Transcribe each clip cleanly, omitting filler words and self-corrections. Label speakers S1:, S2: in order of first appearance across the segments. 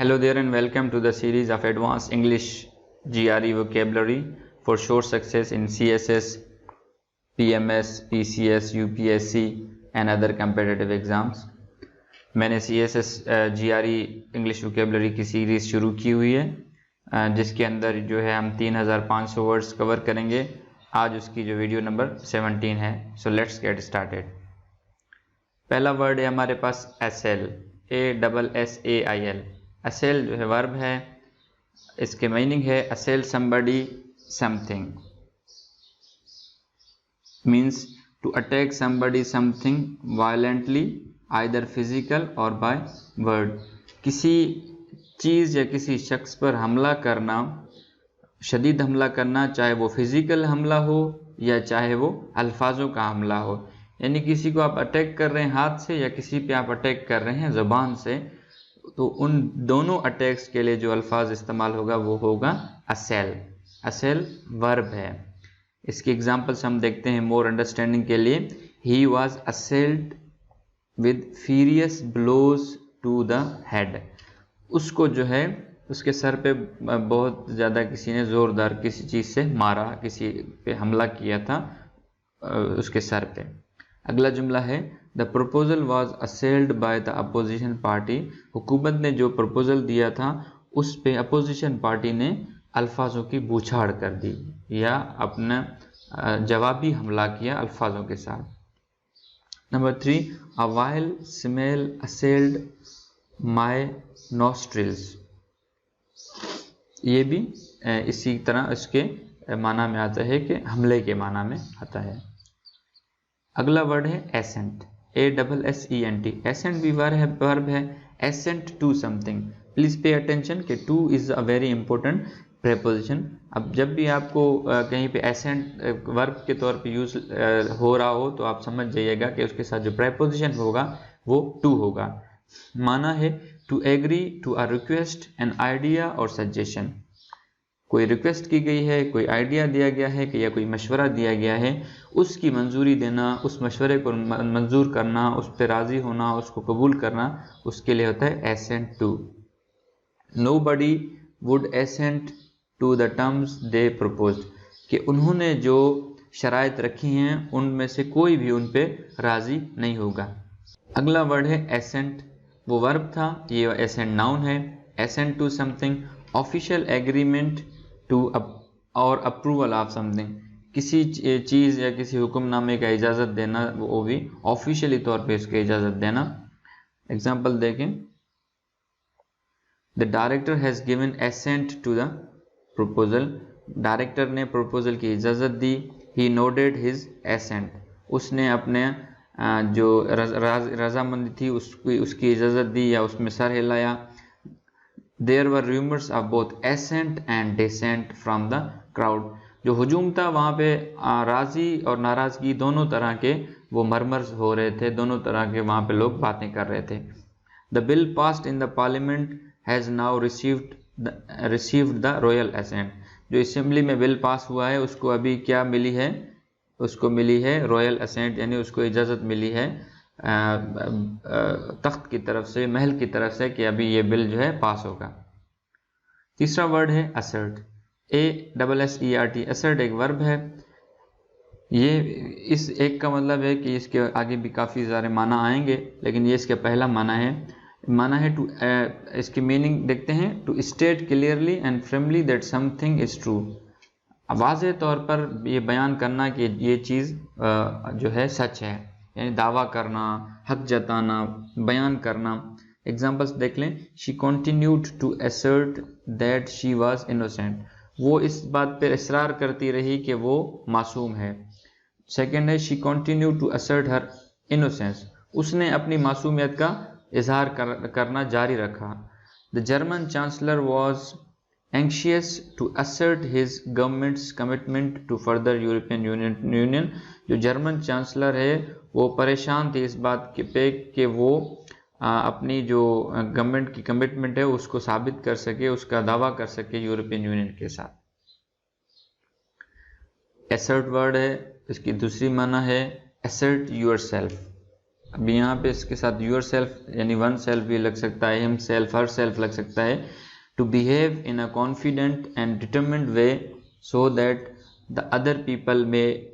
S1: Hello there and welcome to the series of Advanced English GRE vocabulary for sure success in CSS, PMS, PCS, UPSC and other competitive exams। मैंने CSS GRE English vocabulary की series शुरू की हुई है जिसके अंदर जो है हम 3500 वर्ड्स कवर करेंगे। आज उसकी जो वीडियो नंबर 17 है। So let's get started. पहला वर्ड है हमारे पास एसेल, ASSAIL। असेल जो है वर्ब है, इसके मीनिंग है assail somebody something, means to attack somebody something violently either physical or by word. किसी चीज़ या किसी शख्स पर हमला करना, शदीद हमला करना, चाहे वो फिजिकल हमला हो या चाहे वो अल्फाजों का हमला हो। यानी किसी को आप अटैक कर रहे हैं हाथ से या किसी पे आप अटैक कर रहे हैं ज़ुबान से, तो उन दोनों अटैक्स के लिए जो अल्फाज इस्तेमाल होगा वो होगा असेल। असेल वर्ब है। इसकी एग्जांपल्स हम देखते हैं मोर अंडरस्टैंडिंग के लिए। He was assailed with furious blows to the head. उसको जो है उसके सर पे बहुत ज़्यादा किसी ने ज़ोरदार किसी चीज़ से मारा, किसी पे हमला किया था उसके सर पे। अगला जुमला है the proposal was असेल्ड by the opposition party. हुकूमत ने जो प्रपोजल दिया था उस पे अपोजिशन पार्टी ने अल्फाजों की बूछाड़ कर दी या अपना जवाबी हमला किया अल्फाजों के साथ। Number 3, a while smell असेल्ड my nostrils. ये भी इसी तरह इसके माना में आता है कि हमले के माना में आता है। अगला वर्ड है एसेंट, ASSENT। एसेंट भी वर्ब है, assent to something. Please pay attention कि to is a very important preposition. अब जब भी आपको कहीं पे एसेंट वर्ब के तौर पे यूज हो रहा हो तो आप समझ जाइएगा कि उसके साथ जो प्रेपोजिशन होगा वो टू होगा। माना है to agree to a request, an idea or suggestion. कोई रिक्वेस्ट की गई है, कोई आइडिया दिया गया है कि या कोई मशवरा दिया गया है, उसकी मंजूरी देना, उस मशवरे को मंजूर करना, उस पर राज़ी होना, उसको कबूल करना, उसके लिए होता है assent to. Nobody would assent to the terms they proposed, कि उन्होंने जो शराइत रखी हैं उनमें से कोई भी उन पे राज़ी नहीं होगा। अगला वर्ड है एसेंट, वो वर्ब था, ये एसेंट नाउन है। Assent to something, official agreement to or approval of something. किसी चीज़ या किसी हुक्मनामे का इजाज़त देना, वो भी ऑफिशियली तौर पे इसकी इजाज़त देना। एग्जाम्पल देखें, the director has given assent to the proposal. Director ने प्रपोजल की इजाज़त दी। ही नोडेड हिज एसेंट, उसने अपने जो रजामंदी थी उसकी इजाज़त दी या उसमें सर हिलाया। There were rumours of both assent and dissent from the crowd. जो हुजूम था वहाँ पे राज़ी और नाराज़गी दोनों तरह के वो मरमर्स हो रहे थे, दोनों तरह के वहाँ पे लोग बातें कर रहे थे। The bill passed in the parliament has now received the royal assent. जो असेंबली में बिल पास हुआ है उसको अभी क्या मिली है, उसको मिली है रॉयल एसेंट, यानी उसको इजाज़त मिली है तख्त की तरफ से, महल की तरफ से कि अभी ये बिल जो है पास होगा। तीसरा वर्ड है असर्ट, ASSERT। असर्ट एक वर्ब है। ये इस एक का मतलब है कि इसके आगे भी काफ़ी सारे माना आएंगे, लेकिन ये इसका पहला माना है। माना है टू, इसकी मीनिंग देखते हैं, to state clearly and firmly that something is true. वाज़ेह तौर पर ये बयान करना कि ये चीज़ जो है सच है, यानी दावा करना, हक जताना, बयान करना। एग्जाम्पल्स देख लें, she continued to assert that she was innocent. वो इस बात पर इसरार करती रही कि वो मासूम है। सेकेंड है she continued to assert her innocence, उसने अपनी मासूमियत का इजहार करना जारी रखा। The German chancellor was anxious to assert his government's commitment to further European Union। जो जर्मन चांसलर है वो परेशान थे इस बात पे कि वो अपनी जो गवर्नमेंट की कमिटमेंट है उसको साबित कर सके, उसका दावा कर सके यूरोपियन यूनियन के साथ। एसर्ट वर्ड है, इसकी दूसरी माना है असर्ट योरसेल्फ। अभी यहाँ पे इसके साथ योर सेल्फ यानी वन सेल्फ भी लग सकता है, हिम सेल्फ, हर सेल्फ लग सकता है। To behave in a confident and determined way so that the other people may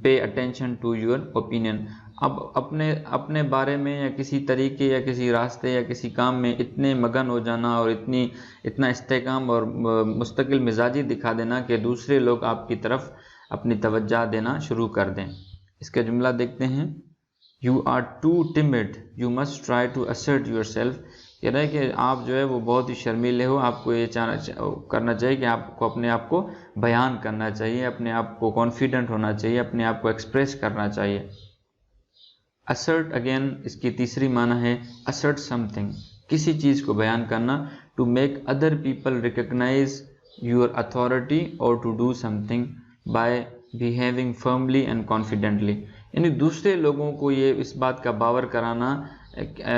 S1: pay attention to your opinion. अब अपने बारे में या किसी तरीके या किसी रास्ते या किसी काम में इतने मगन हो जाना और इतना इस्तेकाम और मुस्तकिल मिजाजी दिखा देना कि दूसरे लोग आपकी तरफ अपनी तवज्जो देना शुरू कर दें। इसका जुमला देखते हैं। You are too timid you must try to assert yourself. कह रहा है कि आप जो है वो बहुत ही शर्मीले हो, आपको ये करना चाहिए कि आपको अपने आप को बयान करना चाहिए, अपने आप को कॉन्फिडेंट होना चाहिए, अपने आप को एक्सप्रेस करना चाहिए। असर्ट अगेन इसकी तीसरी माना है असर्ट समथिंग, किसी चीज़ को बयान करना। To make other people recognize your authority और to do something by behaving firmly and confidently. यानी दूसरे लोगों को ये इस बात का बावर कराना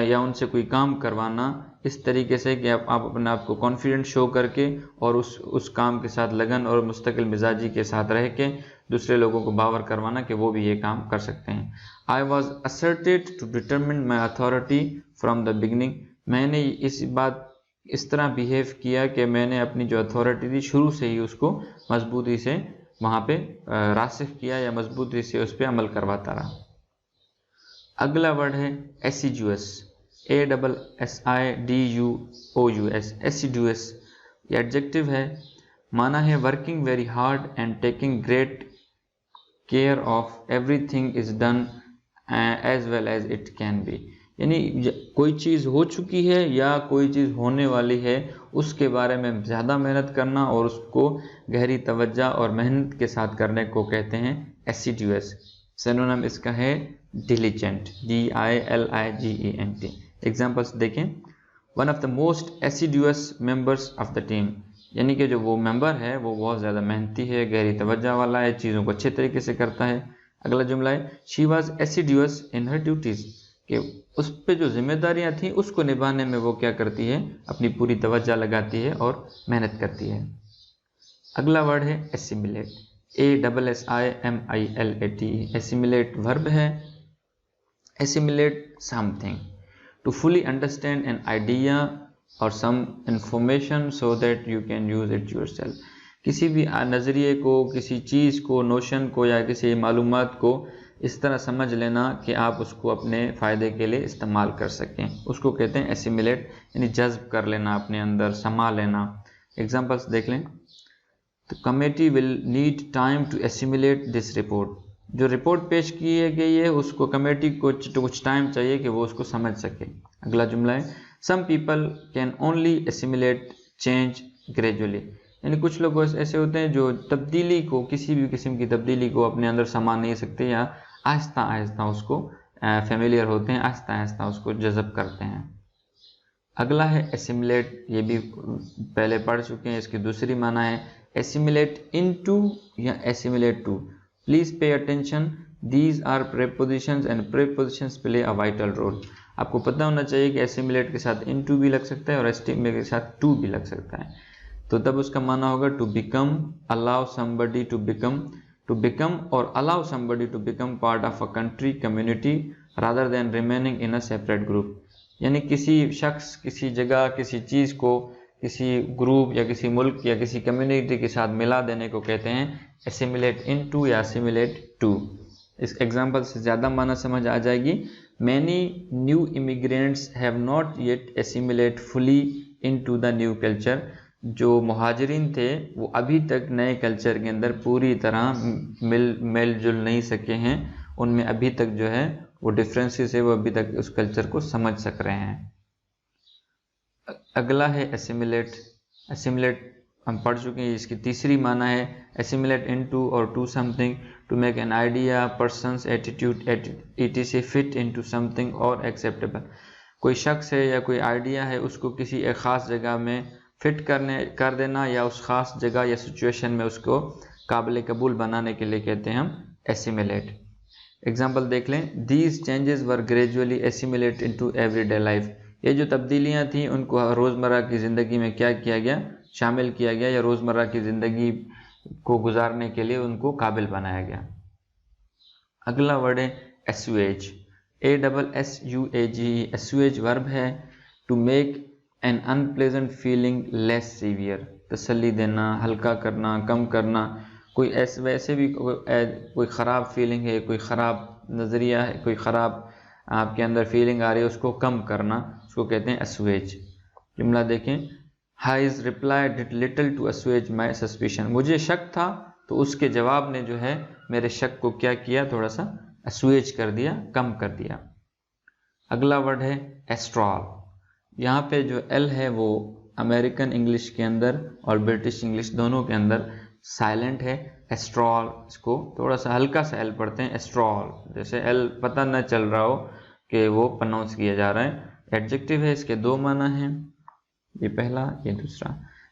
S1: या उनसे कोई काम करवाना इस तरीके से कि आप अपने आप को कॉन्फिडेंट शो करके और उस काम के साथ लगन और मुस्तकिल मिजाजी के साथ रह के दूसरे लोगों को बावर करवाना कि वो भी ये काम कर सकते हैं। I was asserted to determine my authority from the beginning. मैंने इस तरह बिहेव किया कि मैंने अपनी जो अथॉरिटी थी शुरू से ही उसको मजबूती से वहाँ पे रासिख किया या मजबूती से उस पर अमल करवाता रहा। अगला वर्ड है एसिडुअस, ASSIDUOUS, एसिडुअस। ये एडजेक्टिव है, माना है working very hard and taking great care of everything is done as well as it can be. यानी कोई चीज़ हो चुकी है या कोई चीज़ होने वाली है उसके बारे में ज़्यादा मेहनत करना और उसको गहरी तवज्जो और मेहनत के साथ करने को कहते हैं एसिडुअस। सिनोनिम इसका है डिलिजेंट, DILIGENT। एग्जाम्पल्स देखें। One of the most assiduous members of the team, यानी कि जो वो मेंबर है वो बहुत ज़्यादा मेहनती है, गहरी तवज्जो वाला है, चीज़ों को अच्छे तरीके से करता है। अगला जुमला है she was assiduous in her duties, कि उस पर जो जिम्मेदारियां थी उसको निभाने में वो क्या करती है, अपनी पूरी तवज्जो लगाती है और मेहनत करती है। अगला वर्ड है एसिमिलेट, ASSIMILATE। एसिमिलेट वर्ब है। Assimilate something, to fully understand an idea or some information so that you can use it yourself. किसी भी नज़रिए को, किसी चीज़ को, नोशन को या किसी मालूमात को इस तरह समझ लेना कि आप उसको अपने फ़ायदे के लिए इस्तेमाल कर सकें, उसको कहते हैं एसिमिलेट, यानी जज्ब कर लेना, अपने अंदर समा लेना। एग्जांपल्स देख लें। तो committee will need time to assimilate this report, जो रिपोर्ट पेश की गई है उसको कमेटी को कुछ टाइम चाहिए कि वो उसको समझ सके। अगला जुमला है some people can only assimilate change gradually, यानी कुछ लोग ऐसे होते हैं जो तब्दीली को, किसी भी किस्म की तब्दीली को अपने अंदर समा नहीं सकते या आहिस्ता आहिस्ता उसको फेमिलियर होते हैं, आहिस्ता आहिस्ता उसको जज़ब करते हैं। अगला है एसिमिलेट, ये भी पहले पढ़ चुके हैं, इसकी दूसरी माना है एसिमिलेट इनटू या assimilate to. Please pay attention, these are prepositions and prepositions play a vital role. आपको पता होना चाहिए कि एसिमिलेट के साथ इनटू भी लग सकता है और एस्टिमेट के साथ टू भी लग सकता है। तो तब उसका माना होगा to become, allow somebody to become or allow somebody to become part of a country community rather than remaining in a separate group. यानी किसी शख्स, किसी जगह, किसी चीज़ को किसी ग्रुप या किसी मुल्क या किसी कम्युनिटी के साथ मिला देने को कहते हैं एसिमिलेट इनटू या एसिमिलेट टू। इस एग्जाम्पल से ज़्यादा माना समझ आ जाएगी। Many new immigrants have not yet assimilate fully into the new culture. जो मुहाजिरीन थे वो अभी तक नए कल्चर के अंदर पूरी तरह मिल जुल नहीं सके हैं, उनमें अभी तक जो है वो डिफरेंसेस है, वो अभी तक उस कल्चर को समझ सक रहे हैं। अगला है एसिमिलेट। एसिमिलेट हम पढ़ चुके हैं, इसकी तीसरी माना है assimilate into or to something, to make an idea, persons, attitude, etc fit into something or acceptable. कोई शख्स है या कोई आइडिया है उसको किसी एक ख़ास जगह में फिट कर देना या उस ख़ास जगह या सिचुएशन में उसको काबिल कबूल बनाने के लिए कहते हैं हम एसिमिलेट। एग्जाम्पल देख लें। These changes were gradually assimilate into everyday life. ये जो तब्दीलियाँ थी उनको रोज़मर्रा की ज़िंदगी में क्या किया गया, शामिल किया गया या रोज़मर्रा की ज़िंदगी को गुजारने के लिए उनको काबिल बनाया गया। अगला वर्ड है एस्वेज, ASSUAGE एसुएज वर्ब है। To make an unpleasant feeling less severe, तसल्ली देना, हल्का करना, कम करना। कोई ऐसे वैसे भी कोई ख़राब फीलिंग है, कोई ख़राब नज़रिया है, कोई ख़राब आपके अंदर फीलिंग आ रही है, उसको कम करना, उसको कहते हैं assuage। जुमला देखें, his reply did little to assuage my suspicion, मुझे शक था तो उसके जवाब ने जो है मेरे शक को क्या किया, थोड़ा सा assuage कर दिया, कम कर दिया। अगला वर्ड है एस्ट्रॉल। यहाँ पे जो एल है वो अमेरिकन इंग्लिश के अंदर और ब्रिटिश इंग्लिश दोनों के अंदर साइलेंट है। एस्ट्रॉल, इसको थोड़ा सा हल्का सा एल पढ़ते हैं, एस्ट्रॉल, जैसे एल पता न चल रहा हो कि वो प्रोनाउंस किया जा रहा है। एडजेक्टिव है, इसके दो माना हैं, ये पहला ये दूसरा।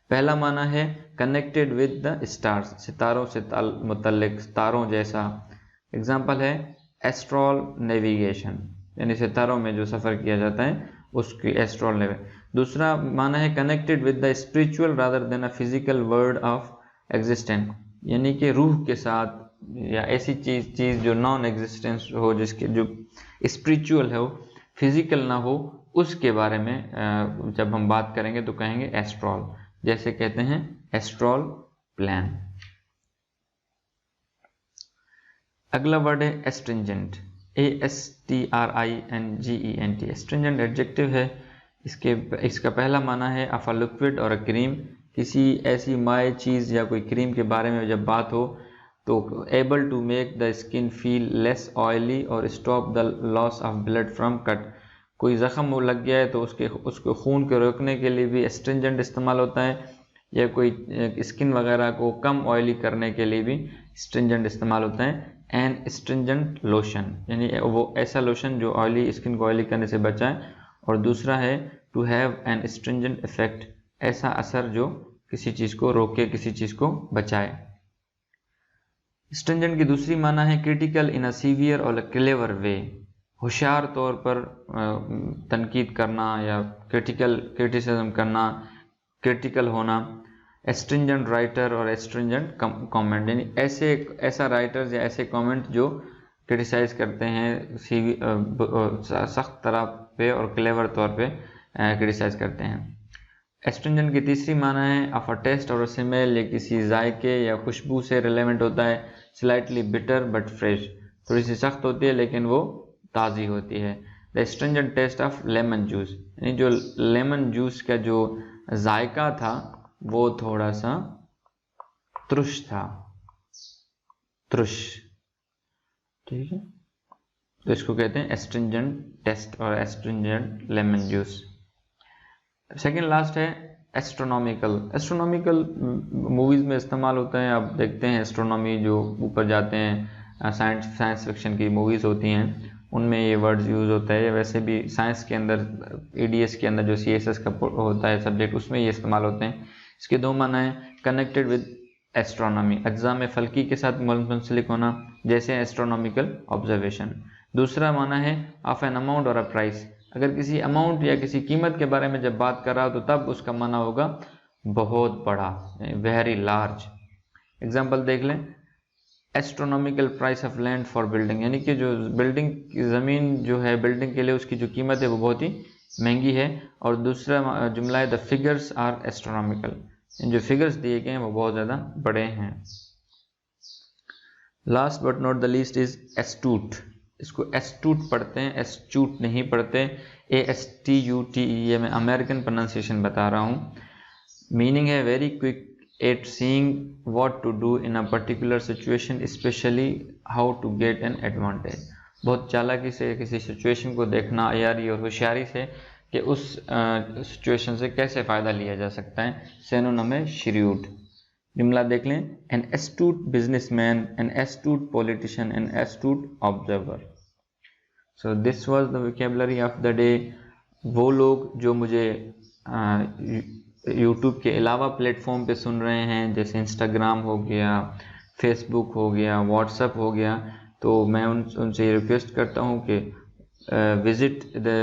S1: पहला माना है कनेक्टेड विद द स्टार्स, सितारों से मुतल्लिक, सितारों जैसा। एग्जाम्पल है एस्ट्रॉल नेविगेशन, यानी सितारों में जो सफ़र किया जाता है उसकी एस्ट्रॉल नेविगेशन। दूसरा माना है connected with the spiritual rather than a physical world of existence, यानी कि रूह के साथ या ऐसी चीज़ जो नॉन एग्जिस्टेंस हो, जिसके जो स्पिरिचुअल है, वो फिजिकल ना हो, उसके बारे में जब हम बात करेंगे तो कहेंगे एस्ट्रॉल। जैसे कहते हैं एस्ट्रॉल प्लान। अगला वर्ड है एस्ट्रिंजेंट, ASTRINGENT। एस्ट्रिंजेंट एडजेक्टिव है, इसका पहला माना है ऑफ अ लिक्विड और अ क्रीम, किसी ऐसी माय चीज़ या कोई क्रीम के बारे में जब बात हो तो able to make the skin feel less oily और stop the loss of blood from cut. कोई ज़ख़म लग गया है तो उसके खून को रोकने के लिए भी एस्ट्रिंजेंट इस्तेमाल होता है, या कोई स्किन वगैरह को कम ऑयली करने के लिए भी एस्ट्रिंजेंट इस्तेमाल होता है। एन एस्ट्रिंजेंट लोशन, यानी वो ऐसा लोशन जो ऑयली स्किन को ऑयली करने से बचाए। और दूसरा है to have an astringent effect, ऐसा असर जो किसी चीज़ को रोके, किसी चीज़ को बचाए। एस्ट्रिंजेंट की दूसरी माना है क्रिटिकल इन अ सीवियर और क्लेवर वे, होशियार तौर पर तनकीद करना या क्रिटिसिज्म करना, क्रिटिकल होना। एस्ट्रिंजेंट राइटर और एस्ट्रिंजेंट कमेंट, यानी ऐसा राइटर्स या ऐसे कमेंट जो क्रिटिसाइज करते हैं सख्त तरह पे और क्लेवर तौर पे क्रिटिसाइज करते हैं। एस्ट्रिंजेंट की तीसरी माना है ऑफ अ टेस्ट और स्मेल, या किसी जायके या खुशबू से रिलेवेंट होता है। स्लाइटली बिटर बट फ्रेश, थोड़ी सी सख्त होती है लेकिन वो ताज़ी होती है। The astringent taste of lemon juice, यानी जो लेमन जूस का जो जायका था वो थोड़ा सा त्रुश था, त्रुश, ठीक है, तो इसको कहते हैं एस्ट्रिंजेंट टेस्ट और astringent lemon juice. Second last है एस्ट्रोनॉमिकल। एस्ट्रोनॉमिकल मूवीज़ में इस्तेमाल होता है। आप देखते हैं एस्ट्रोनॉमी जो ऊपर जाते हैं, साइंस फिक्शन की मूवीज़ होती हैं उनमें ये वर्ड्स यूज़ होता है। वैसे भी साइंस के अंदर EDS के अंदर जो CSS का होता है सब्जेक्ट, उसमें ये इस्तेमाल होते हैं। इसके दो माना है कनेक्टेड विद एस्ट्रोनॉमी, अज्जा में फल्की के साथ मुंसलिक होना, जैसे एस्ट्रोनॉमिकल ऑब्जर्वेशन। दूसरा माना है ऑफ एन अमाउंट और अ प्राइस, अगर किसी अमाउंट या किसी कीमत के बारे में जब बात कर रहा हो तो तब उसका माना होगा बहुत बड़ा, वेरी लार्ज। एग्जाम्पल देख लें, astronomical price of land for building, यानी कि जो बिल्डिंग की ज़मीन जो है बिल्डिंग के लिए उसकी जो कीमत है वो बहुत ही महंगी है। और दूसरा जुमला है द फिगर्स आर एस्ट्रोनॉमिकल, जो फिगर्स दिए गए हैं वो बहुत ज़्यादा बड़े हैं। Last but not the least is astute. इसको एस्टूट पढ़ते हैं, एस्टूट नहीं पढ़ते, ASTUTE, ये मैं अमेरिकन प्रोनाउंसिएशन बता रहा हूँ। मीनिंग है very quick at seeing what to do in a particular situation, especially how to get an advantage. बहुत चालाकी से किसी सिचुएशन को देखना, अयारी और होशियारी से कि उस सिचुएशन से कैसे फ़ायदा लिया जा सकता है। सिनोनिम है श्रीयूड। जुमला देख लें, an astute businessman, an astute politician, an astute observer. So this was the vocabulary of the day. वो लोग जो मुझे यूट्यूब के अलावा प्लेटफॉर्म पे सुन रहे हैं, जैसे इंस्टाग्राम हो गया, फेसबुक हो गया, व्हाट्सएप हो गया, तो मैं उनसे रिक्वेस्ट करता हूँ कि visit the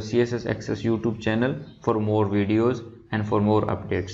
S1: CSS Access YouTube channel for more videos and for more updates.